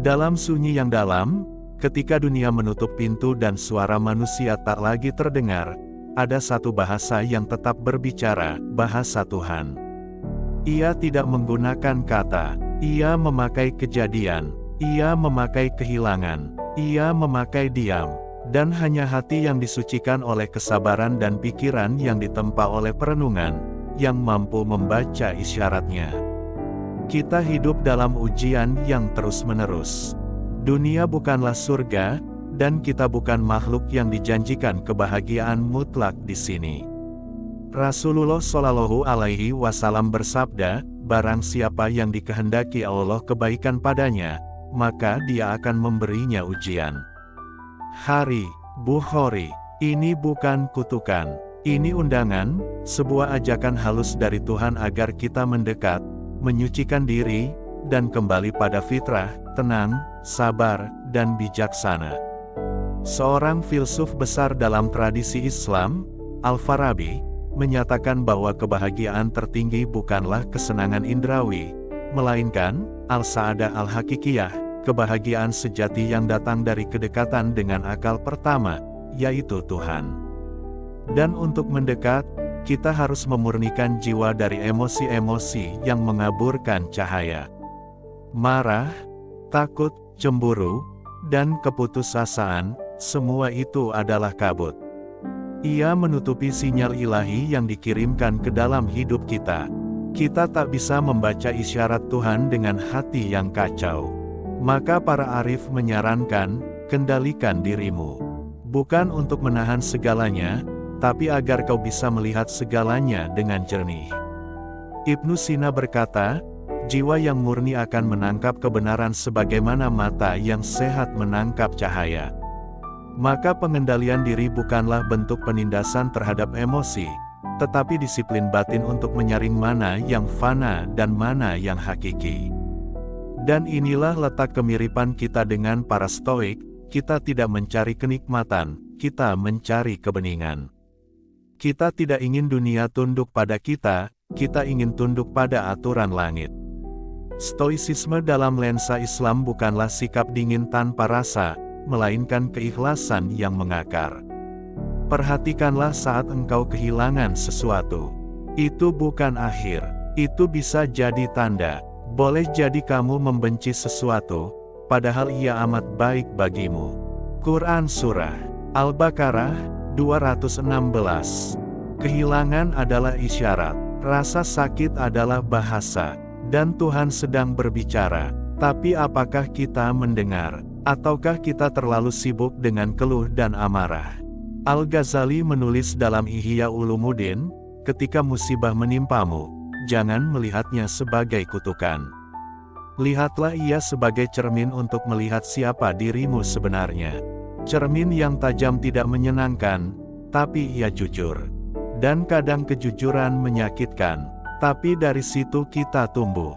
Dalam sunyi yang dalam, ketika dunia menutup pintu dan suara manusia tak lagi terdengar, ada satu bahasa yang tetap berbicara, bahasa Tuhan. Ia tidak menggunakan kata, ia memakai kejadian, ia memakai kehilangan, ia memakai diam, dan hanya hati yang disucikan oleh kesabaran dan pikiran yang ditempa oleh perenungan, yang mampu membaca isyaratnya. Kita hidup dalam ujian yang terus-menerus. Dunia bukanlah surga, dan kita bukan makhluk yang dijanjikan kebahagiaan mutlak di sini. Rasulullah Shallallahu Alaihi Wasallam bersabda, barang siapa yang dikehendaki Allah kebaikan padanya, maka Dia akan memberinya ujian. Hari, Bukhari, ini bukan kutukan, ini undangan, sebuah ajakan halus dari Tuhan agar kita mendekat, menyucikan diri, dan kembali pada fitrah, tenang, sabar, dan bijaksana. Seorang filsuf besar dalam tradisi Islam, Al-Farabi, menyatakan bahwa kebahagiaan tertinggi bukanlah kesenangan indrawi, melainkan, al-sa'adah al-hakikiyah, kebahagiaan sejati yang datang dari kedekatan dengan akal pertama, yaitu Tuhan. Dan untuk mendekat, kita harus memurnikan jiwa dari emosi-emosi yang mengaburkan cahaya. Marah, takut, cemburu, dan keputusasaan, semua itu adalah kabut. Ia menutupi sinyal ilahi yang dikirimkan ke dalam hidup kita. Kita tak bisa membaca isyarat Tuhan dengan hati yang kacau. Maka para arif menyarankan, kendalikan dirimu. Bukan untuk menahan segalanya, tapi agar kau bisa melihat segalanya dengan jernih. Ibnu Sina berkata, jiwa yang murni akan menangkap kebenaran sebagaimana mata yang sehat menangkap cahaya. Maka pengendalian diri bukanlah bentuk penindasan terhadap emosi, tetapi disiplin batin untuk menyaring mana yang fana dan mana yang hakiki. Dan inilah letak kemiripan kita dengan para Stoik, kita tidak mencari kenikmatan, kita mencari kebeningan. Kita tidak ingin dunia tunduk pada kita ingin tunduk pada aturan langit. Stoicisme dalam lensa Islam bukanlah sikap dingin tanpa rasa, melainkan keikhlasan yang mengakar. Perhatikanlah saat engkau kehilangan sesuatu. Itu bukan akhir, itu bisa jadi tanda. Boleh jadi kamu membenci sesuatu, padahal ia amat baik bagimu. Quran Surah Al-Baqarah 216. Kehilangan adalah isyarat, rasa sakit adalah bahasa, dan Tuhan sedang berbicara, tapi apakah kita mendengar, ataukah kita terlalu sibuk dengan keluh dan amarah? Al-Ghazali menulis dalam Ihya Ulumuddin, ketika musibah menimpamu, jangan melihatnya sebagai kutukan. Lihatlah ia sebagai cermin untuk melihat siapa dirimu sebenarnya. Cermin yang tajam tidak menyenangkan, tapi ia jujur. Dan kadang kejujuran menyakitkan, tapi dari situ kita tumbuh.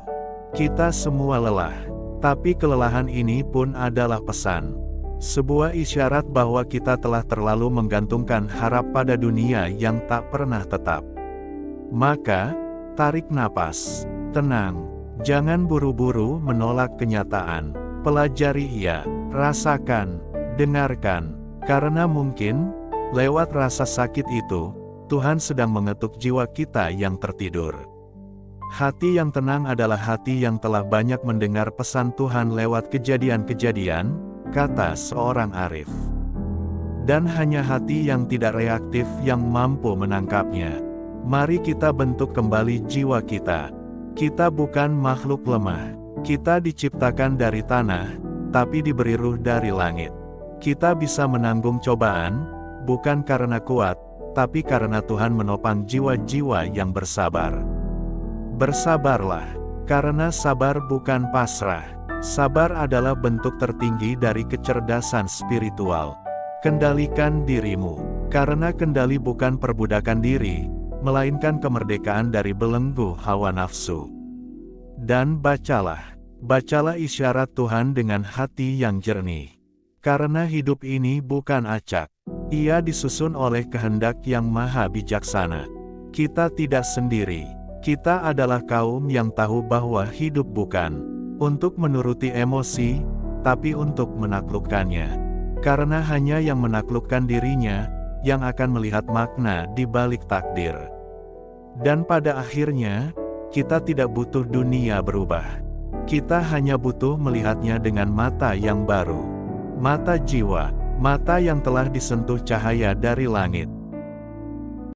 Kita semua lelah, tapi kelelahan ini pun adalah pesan. Sebuah isyarat bahwa kita telah terlalu menggantungkan harap pada dunia yang tak pernah tetap. Maka, tarik napas, tenang, jangan buru-buru menolak kenyataan. Pelajari ia, rasakan, dengarkan, karena mungkin, lewat rasa sakit itu, Tuhan sedang mengetuk jiwa kita yang tertidur. Hati yang tenang adalah hati yang telah banyak mendengar pesan Tuhan lewat kejadian-kejadian, kata seorang arif. Dan hanya hati yang tidak reaktif yang mampu menangkapnya. Mari kita bentuk kembali jiwa kita. Kita bukan makhluk lemah. Kita diciptakan dari tanah, tapi diberi ruh dari langit. Kita bisa menanggung cobaan, bukan karena kuat, tapi karena Tuhan menopang jiwa-jiwa yang bersabar. Bersabarlah, karena sabar bukan pasrah. Sabar adalah bentuk tertinggi dari kecerdasan spiritual. Kendalikan dirimu, karena kendali bukan perbudakan diri, melainkan kemerdekaan dari belenggu hawa nafsu. Dan bacalah isyarat Tuhan dengan hati yang jernih. Karena hidup ini bukan acak. Ia disusun oleh kehendak yang maha bijaksana. Kita tidak sendiri. Kita adalah kaum yang tahu bahwa hidup bukan untuk menuruti emosi, tapi untuk menaklukkannya. Karena hanya yang menaklukkan dirinya, yang akan melihat makna di balik takdir. Dan pada akhirnya, kita tidak butuh dunia berubah. Kita hanya butuh melihatnya dengan mata yang baru. Mata jiwa, mata yang telah disentuh cahaya dari langit.